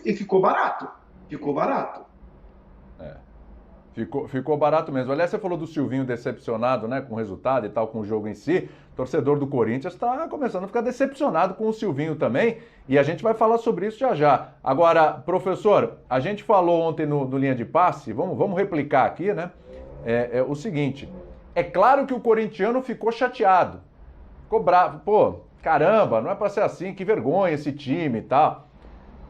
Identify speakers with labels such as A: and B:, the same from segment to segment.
A: e ficou barato. Ficou barato.
B: Ficou barato mesmo. Aliás, você falou do Silvinho decepcionado, né, com o resultado e tal, com o jogo em si. O torcedor do Corinthians está começando a ficar decepcionado com o Silvinho também, e a gente vai falar sobre isso já já. Agora, professor, a gente falou ontem no Linha de Passe, vamos replicar aqui, né? É o seguinte, é claro que o corintiano ficou chateado, ficou bravo, pô, caramba, não é para ser assim, que vergonha esse time e tal.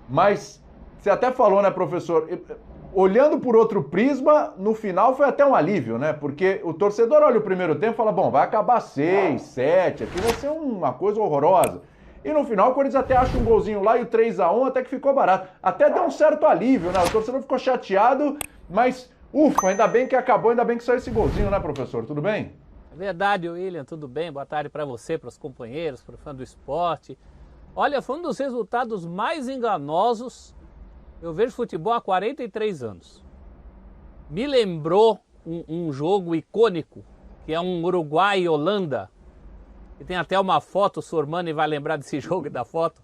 B: Mas você até falou, né, professor, olhando por outro prisma, no final foi até um alívio, né? Porque o torcedor olha o primeiro tempo e fala, bom, vai acabar 6, 7, aqui vai ser uma coisa horrorosa. E no final o Corinthians até acha um golzinho lá e o 3-1 até que ficou barato. Até deu um certo alívio, né? O torcedor ficou chateado, mas ufa, ainda bem que acabou, ainda bem que saiu esse golzinho, né, professor? Tudo bem?
C: É verdade, William, tudo bem? Boa tarde para você, para os companheiros, para o fã do esporte. Olha, foi um dos resultados mais enganosos. Eu vejo futebol há 43 anos. Me lembrou um jogo icônico, que é um Uruguai e Holanda. E tem até uma foto, o Sormani vai lembrar desse jogo e da foto.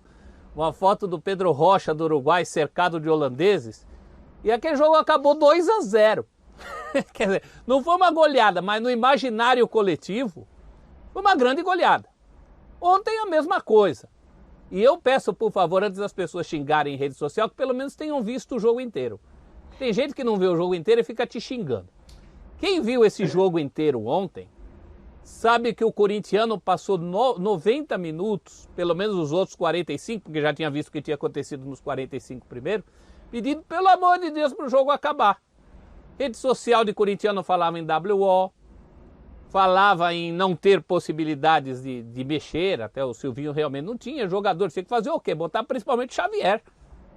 C: Uma foto do Pedro Rocha do Uruguai cercado de holandeses. E aquele jogo acabou 2-0. Quer dizer, não foi uma goleada, mas no imaginário coletivo, foi uma grande goleada. Ontem a mesma coisa. E eu peço, por favor, antes das pessoas xingarem em rede social, que pelo menos tenham visto o jogo inteiro. Tem gente que não vê o jogo inteiro e fica te xingando. Quem viu esse jogo inteiro ontem, sabe que o corintiano passou 90 minutos, pelo menos os outros 45, porque já tinha visto o que tinha acontecido nos 45 primeiro, pedindo, pelo amor de Deus, para o jogo acabar. Rede social de corintiano falava em WO, falava em não ter possibilidades de mexer, até o Silvinho realmente não tinha, jogador tinha que fazer o quê? Botar principalmente Xavier,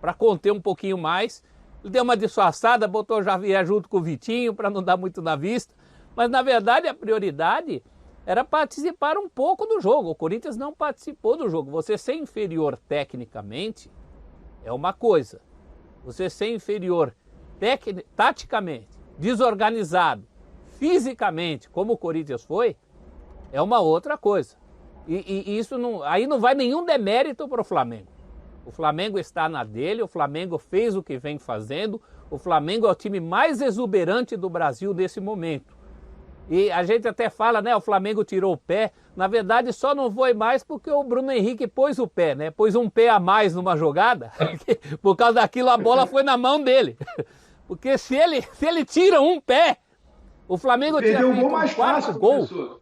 C: para conter um pouquinho mais. Ele deu uma disfarçada, botou o Xavier junto com o Vitinho, para não dar muito na vista, mas na verdade a prioridade era participar um pouco do jogo. O Corinthians não participou do jogo. Você ser inferior tecnicamente é uma coisa, você ser inferior taticamente, desorganizado, fisicamente, como o Corinthians foi, é uma outra coisa. E isso aí não vai nenhum demérito para o Flamengo. O Flamengo está na dele, o Flamengo fez o que vem fazendo, o Flamengo é o time mais exuberante do Brasil nesse momento. E a gente até fala, né, o Flamengo tirou o pé, na verdade só não foi mais porque o Bruno Henrique pôs o pé, né, pôs um pé a mais numa jogada, por causa daquilo a bola foi na mão dele. Porque se ele tira um pé, o Flamengo tinha feito um quarto gol.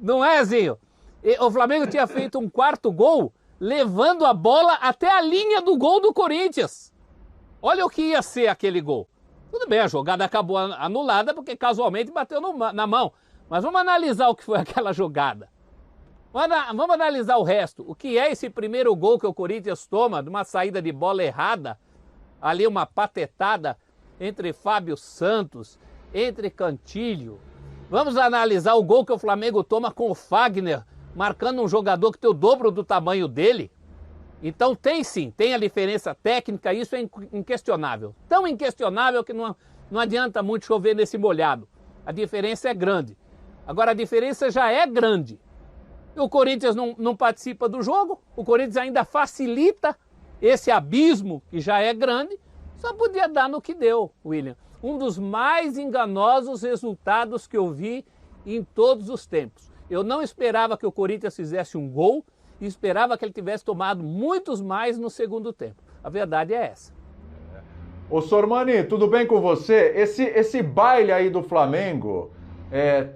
C: Não é, Zinho? O Flamengo tinha feito um quarto gol, levando a bola até a linha do gol do Corinthians. Olha o que ia ser aquele gol. Tudo bem, a jogada acabou anulada porque casualmente bateu na mão. Mas vamos analisar o que foi aquela jogada. Vamos analisar o resto. O que é esse primeiro gol que o Corinthians toma de uma saída de bola errada? Ali uma patetada entre Fábio Santos, entre Cantilho. Vamos analisar o gol que o Flamengo toma com o Fagner, marcando um jogador que tem o dobro do tamanho dele. Então tem sim, tem a diferença técnica, isso é inquestionável. Tão inquestionável que não adianta muito chover nesse molhado. A diferença é grande. Agora a diferença já é grande. O Corinthians não participa do jogo, o Corinthians ainda facilita esse abismo, que já é grande, só podia dar no que deu, William. Um dos mais enganosos resultados que eu vi em todos os tempos. Eu não esperava que o Corinthians fizesse um gol e esperava que ele tivesse tomado muitos mais no segundo tempo. A verdade é essa.
B: Ô Sormani, tudo bem com você? Esse baile aí do Flamengo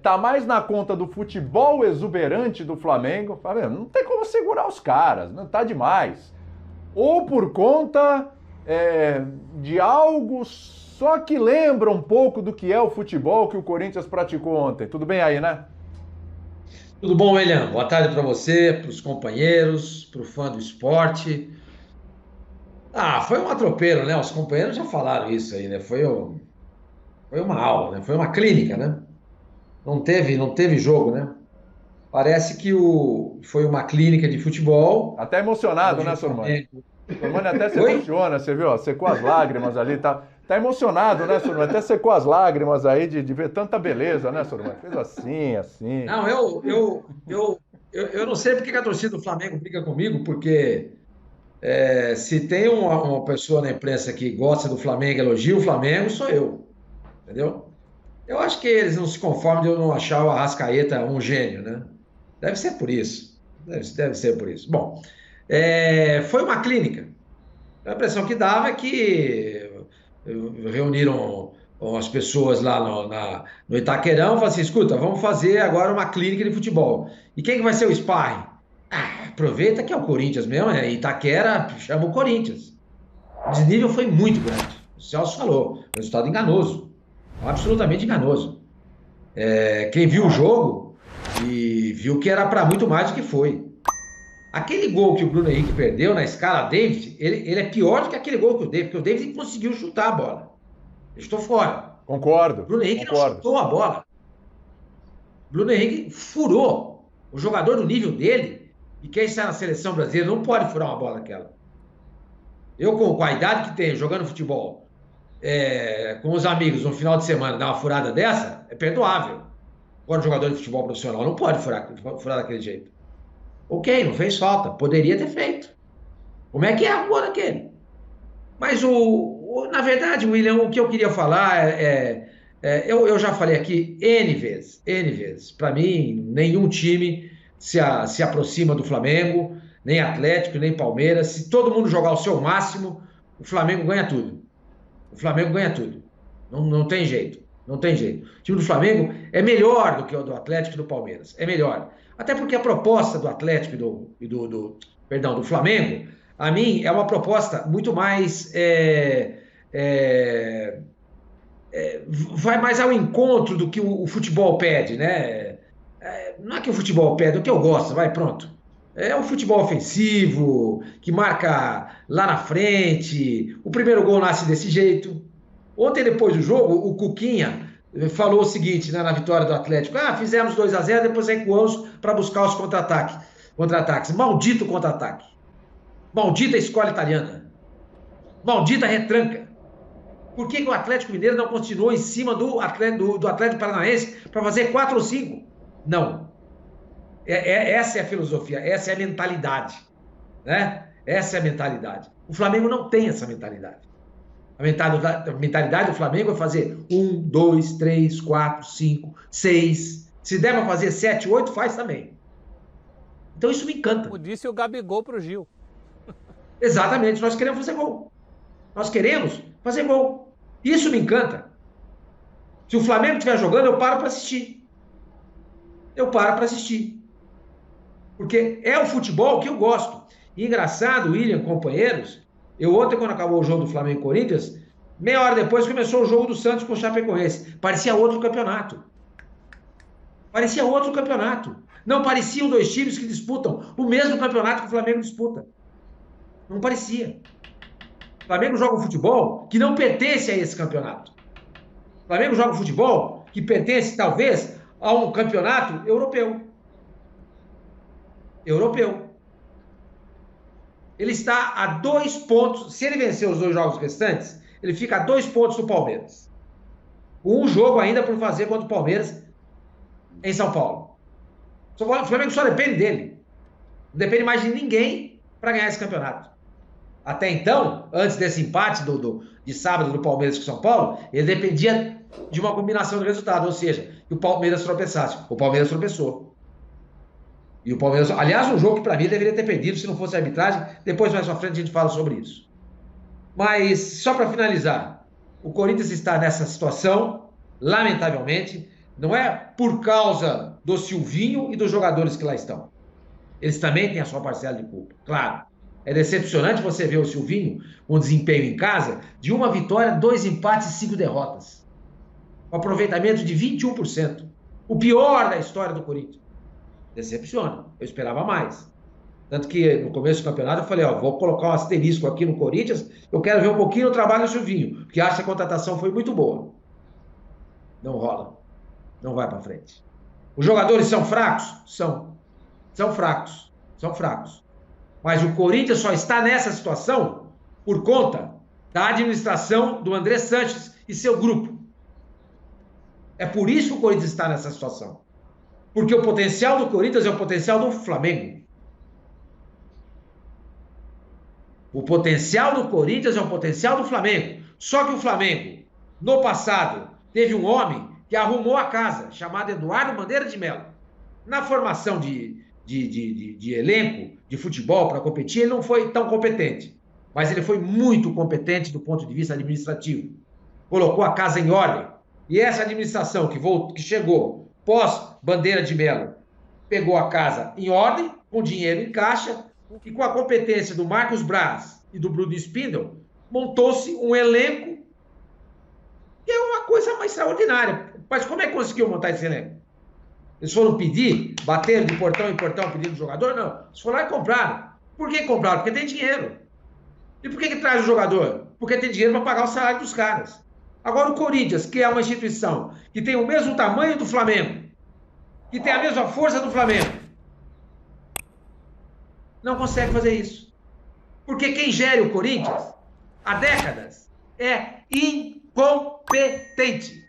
B: tá mais na conta do futebol exuberante do Flamengo. Não tem como segurar os caras, não tá demais. Ou por conta de algo só que lembra um pouco do que é o futebol que o Corinthians praticou ontem. Tudo bem aí, né?
D: Tudo bom, William? Boa tarde para você, para os companheiros, para o fã do esporte. Foi um atropelo, né? Os companheiros já falaram isso aí, né? Foi uma aula, né? Foi uma clínica, né? Não teve jogo, né? Parece que foi uma clínica de futebol.
B: Até emocionado, né, Sormani? Sormani até se emociona, você viu? Secou as lágrimas ali, tá emocionado, né, Sormani? Até secou as lágrimas aí de ver tanta beleza, né, Sormani? Fez assim.
D: Não, eu não sei porque que a torcida do Flamengo briga comigo, porque Se tem uma pessoa na imprensa que gosta do Flamengo, elogia o Flamengo, sou eu. Entendeu? Eu acho que eles não se conformam de eu não achar o Arrascaeta um gênio, né? Deve ser por isso. Deve ser por isso. Bom, foi uma clínica. A impressão que dava é que reuniram as pessoas lá no Itaquerão e falaram assim, escuta, vamos fazer agora uma clínica de futebol. E quem que vai ser o sparring? Aproveita que é o Corinthians mesmo, Itaquera chama o Corinthians. O desnível foi muito grande. O Celso falou, resultado enganoso. Absolutamente enganoso. Quem viu o jogo e viu que era para muito mais do que foi. Aquele gol que o Bruno Henrique perdeu na escala David, ele é pior do que aquele gol que o David, porque o David conseguiu chutar a bola. Eu estou fora.
B: Concordo.
D: O Bruno Henrique não chutou a bola. O Bruno Henrique furou. O jogador do nível dele, e quem está na seleção brasileira, não pode furar uma bola daquela. Eu, com a idade que tenho, jogando futebol, com os amigos no final de semana, dar uma furada dessa, é perdoável. Agora, um jogador de futebol profissional não pode furar daquele jeito. Ok, não fez falta. Poderia ter feito. Como é que é a gol daquele? Mas, na verdade, William, o que eu queria falar eu já falei aqui N vezes. Para mim, nenhum time se aproxima do Flamengo, nem Atlético, nem Palmeiras. Se todo mundo jogar o seu máximo, o Flamengo ganha tudo. O Flamengo ganha tudo. Não tem jeito. Não tem jeito. O time do Flamengo é melhor do que o do Atlético e do Palmeiras. É melhor. Até porque a proposta do Atlético do Flamengo, a mim, é uma proposta muito mais... vai mais ao encontro do que o futebol pede, né? Não é que o futebol pede, é o que eu gosto, vai, pronto. É um futebol ofensivo, que marca lá na frente. O primeiro gol nasce desse jeito. Ontem, depois do jogo, o Cuquinha falou o seguinte, né, na vitória do Atlético. Fizemos 2-0, depois recuamos para buscar os contra-ataques. Maldito contra-ataque. Maldita escola italiana. Maldita retranca. Por que o Atlético Mineiro não continuou em cima do Atlético Paranaense para fazer 4 ou 5? Não. Essa é a filosofia, essa é a mentalidade. Né? Essa é a mentalidade. O Flamengo não tem essa mentalidade. A mentalidade do Flamengo é fazer 1, 2, 3, 4, 5, 6. Se der para fazer 7, 8, faz também. Então isso me encanta.
C: Como disse o Gabigol pro Gil.
D: Exatamente, nós queremos fazer gol. Nós queremos fazer gol. Isso me encanta. Se o Flamengo estiver jogando, eu paro para assistir. Eu paro para assistir. Porque é o futebol que eu gosto. E engraçado, William, companheiros, ontem, quando acabou o jogo do Flamengo e Corinthians, meia hora depois começou o jogo do Santos com o Chapecoense. Parecia outro campeonato. Parecia outro campeonato. Não pareciam dois times que disputam o mesmo campeonato que o Flamengo disputa. Não parecia. O Flamengo joga um futebol que não pertence a esse campeonato. O Flamengo joga um futebol que pertence, talvez, a um campeonato europeu. Ele está a 2 pontos. Se ele vencer os 2 jogos restantes, ele fica a 2 pontos do Palmeiras. Um jogo ainda por fazer contra o Palmeiras em São Paulo. O Flamengo só depende dele. Não depende mais de ninguém para ganhar esse campeonato. Até então, antes desse empate de sábado do Palmeiras com São Paulo, ele dependia de uma combinação de resultado, ou seja, que o Palmeiras tropeçasse. O Palmeiras tropeçou. E o Palmeiras, aliás, um jogo que para mim deveria ter perdido se não fosse a arbitragem. Depois, mais pra frente, a gente fala sobre isso. Mas, só para finalizar, o Corinthians está nessa situação, lamentavelmente, não é por causa do Silvinho e dos jogadores que lá estão. Eles também têm a sua parcela de culpa, claro. É decepcionante você ver o Silvinho com um desempenho em casa de 1 vitória, 2 empates e 5 derrotas. Um aproveitamento de 21%. O pior da história do Corinthians. Decepciona. Eu esperava mais. Tanto que no começo do campeonato eu falei, vou colocar um asterisco aqui no Corinthians, eu quero ver um pouquinho o trabalho do Silvinho, porque acho que a contratação foi muito boa. Não rola. Não vai para frente. Os jogadores são fracos? São. São fracos. São fracos. Mas o Corinthians só está nessa situação por conta da administração do André Sanches e seu grupo. É por isso que o Corinthians está nessa situação. Porque o potencial do Corinthians é o potencial do Flamengo. O potencial do Corinthians é o potencial do Flamengo. Só que o Flamengo, no passado, teve um homem que arrumou a casa, chamado Eduardo Bandeira de Melo. Na formação de elenco de futebol para competir, ele não foi tão competente. Mas ele foi muito competente do ponto de vista administrativo. Colocou a casa em ordem. E essa administração que chegou pós-Bandeira de Melo pegou a casa em ordem, com dinheiro em caixa, e com a competência do Marcos Braz e do Bruno Spindel, montou-se um elenco que é uma coisa mais extraordinária. Mas como é que conseguiu montar esse elenco? Eles foram pedir, bateram de portão em portão pedindo jogador? Não. Eles foram lá e compraram. Por que compraram? Porque tem dinheiro. E por que traz o jogador? Porque tem dinheiro para pagar o salário dos caras. Agora o Corinthians, que é uma instituição que tem o mesmo tamanho do Flamengo, que tem a mesma força do Flamengo, não consegue fazer isso. Porque quem gere o Corinthians há décadas é incompetente.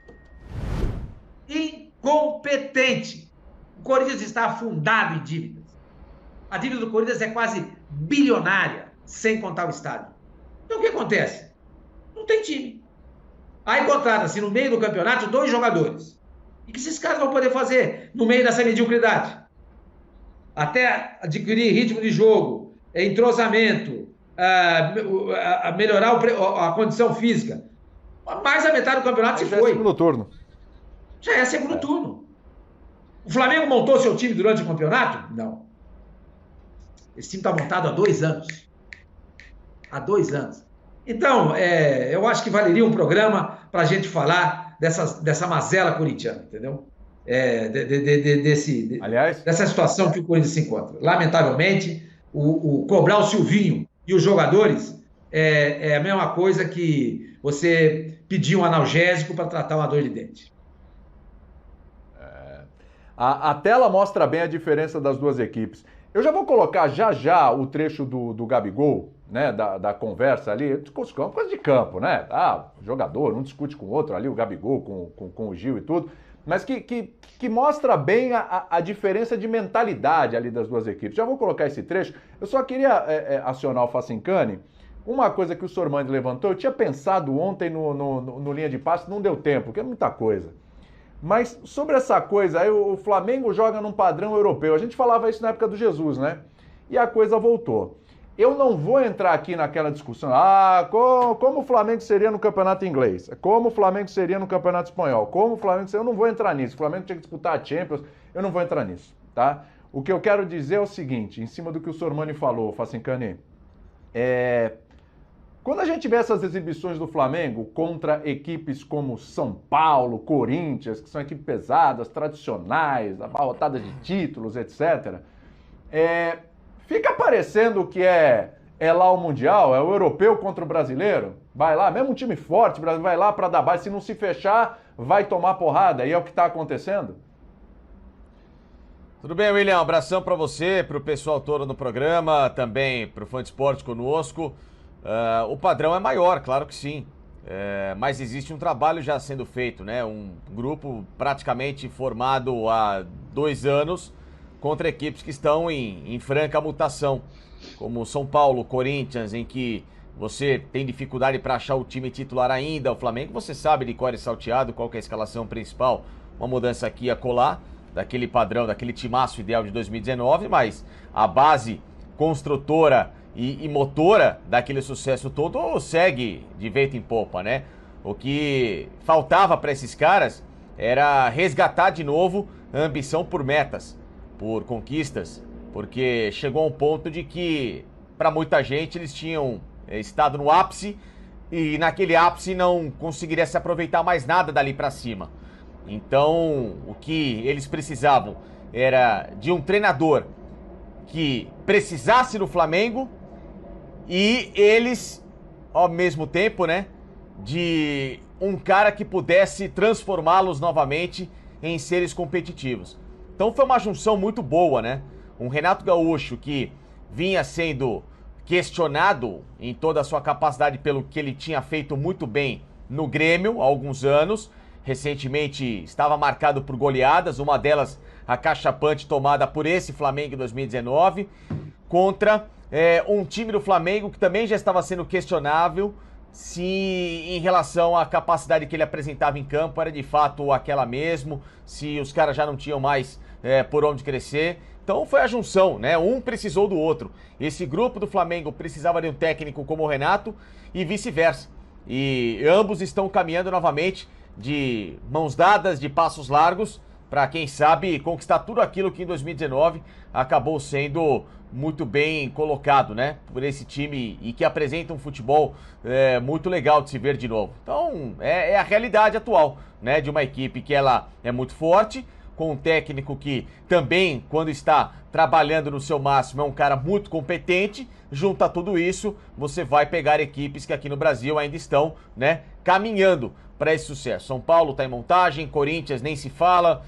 D: Incompetente. O Corinthians está afundado em dívidas. A dívida do Corinthians é quase bilionária, sem contar o estádio. Então o que acontece? Não tem time. Aí contrata-se no meio do campeonato 2 jogadores. E o que esses caras vão poder fazer no meio dessa mediocridade? Até adquirir ritmo de jogo, entrosamento, melhorar a condição física. Mais da metade do campeonato se foi.
B: Já é segundo turno.
D: Já é segundo turno. O Flamengo montou seu time durante o campeonato? Não. Esse time está montado há 2 anos. Há 2 anos. Então, eu acho que valeria um programa para a gente falar dessa mazela corintiana, entendeu? Dessa situação que o Corinthians se encontra. Lamentavelmente, cobrar o Silvinho e os jogadores é a mesma coisa que você pedir um analgésico para tratar uma dor de dente.
B: A tela mostra bem a diferença das duas equipes. Eu já vou colocar já o trecho do Gabigol, né, da conversa ali, coisa de campo, né? Jogador, um discute com o outro ali, o Gabigol com o Gil e tudo, mas que mostra bem a diferença de mentalidade ali das duas equipes. Já vou colocar esse trecho. Eu só queria acionar o Facincani. Uma coisa que o Sormani levantou, eu tinha pensado ontem no linha de passe, não deu tempo, porque é muita coisa. Mas sobre essa coisa, aí o Flamengo joga num padrão europeu. A gente falava isso na época do Jesus, né? E a coisa voltou. Eu não vou entrar aqui naquela discussão, como o Flamengo seria no campeonato inglês, como o Flamengo seria no campeonato espanhol, como o Flamengo seria... Eu não vou entrar nisso. O Flamengo tinha que disputar a Champions, eu não vou entrar nisso, tá? O que eu quero dizer é o seguinte, em cima do que o Sormani falou, Facincani, quando a gente vê essas exibições do Flamengo contra equipes como São Paulo, Corinthians, que são equipes pesadas, tradicionais, abarrotadas de títulos, etc., fica parecendo que é lá o Mundial, é o europeu contra o brasileiro. Vai lá, mesmo um time forte, o Brasil vai lá para dar base, se não se fechar, vai tomar porrada, e é o que está acontecendo.
E: Tudo bem, William? Um abração para você, para o pessoal todo no programa, também para o Fã de Esporte conosco. O padrão é maior, claro que sim, mas existe um trabalho já sendo feito, né? Um grupo praticamente formado há 2 anos contra equipes que estão em franca mutação, como São Paulo, Corinthians, em que você tem dificuldade para achar o time titular ainda. O Flamengo, você sabe de cor e salteado qual que é a escalação principal, uma mudança aqui e acolá, daquele padrão, daquele timaço ideal de 2019, mas a base construtora e motora daquele sucesso todo segue de vento em popa, né? O que faltava para esses caras era resgatar de novo a ambição por metas, por conquistas, porque chegou a um ponto de que, para muita gente, eles tinham estado no ápice e naquele ápice não conseguiria se aproveitar mais nada dali para cima. Então, o que eles precisavam era de um treinador que precisasse no Flamengo e eles, ao mesmo tempo, né, de um cara que pudesse transformá-los novamente em seres competitivos. Então foi uma junção muito boa, né? Um Renato Gaúcho que vinha sendo questionado em toda a sua capacidade pelo que ele tinha feito muito bem no Grêmio há alguns anos. Recentemente estava marcado por goleadas, uma delas acachapante tomada por esse Flamengo em 2019, contra um time do Flamengo que também já estava sendo questionável se em relação à capacidade que ele apresentava em campo era de fato aquela mesmo, se os caras já não tinham mais por onde crescer. Então foi a junção, né? Um precisou do outro. Esse grupo do Flamengo precisava de um técnico como o Renato e vice-versa. E ambos estão caminhando novamente de mãos dadas, de passos largos, para quem sabe conquistar tudo aquilo que em 2019 acabou sendo muito bem colocado, né? Por esse time e que apresenta um futebol muito legal de se ver de novo. Então é a realidade atual, né? De uma equipe que ela é muito forte, com um técnico que também, quando está trabalhando no seu máximo, é um cara muito competente. Junta tudo isso, você vai pegar equipes que aqui no Brasil ainda estão, né, caminhando para esse sucesso. São Paulo está em montagem, Corinthians nem se fala,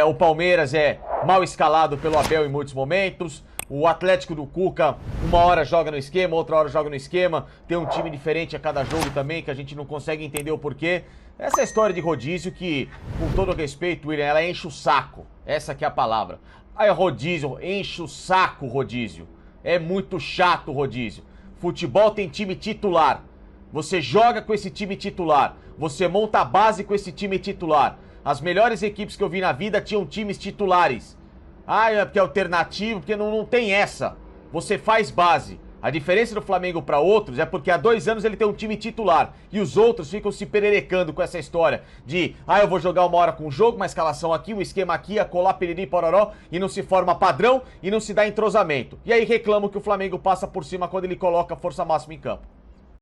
E: o Palmeiras é mal escalado pelo Abel em muitos momentos, o Atlético do Cuca uma hora joga no esquema, outra hora joga no esquema, tem um time diferente a cada jogo também, que a gente não consegue entender o porquê. Essa é a história de rodízio que, com todo respeito, William, ela enche o saco. Essa que é a palavra. Aí rodízio, enche o saco rodízio. É muito chato o rodízio. Futebol tem time titular. Você joga com esse time titular. Você monta a base com esse time titular. As melhores equipes que eu vi na vida tinham times titulares. Ah, é porque é alternativo, porque não tem essa. Você faz base. A diferença do Flamengo para outros é porque há 2 anos ele tem um time titular e os outros ficam se pererecando com essa história de eu vou jogar uma hora com o jogo, uma escalação aqui, um esquema aqui, a colar piriri pororó e não se forma padrão e não se dá entrosamento. E aí reclamam que o Flamengo passa por cima quando ele coloca a força máxima em campo.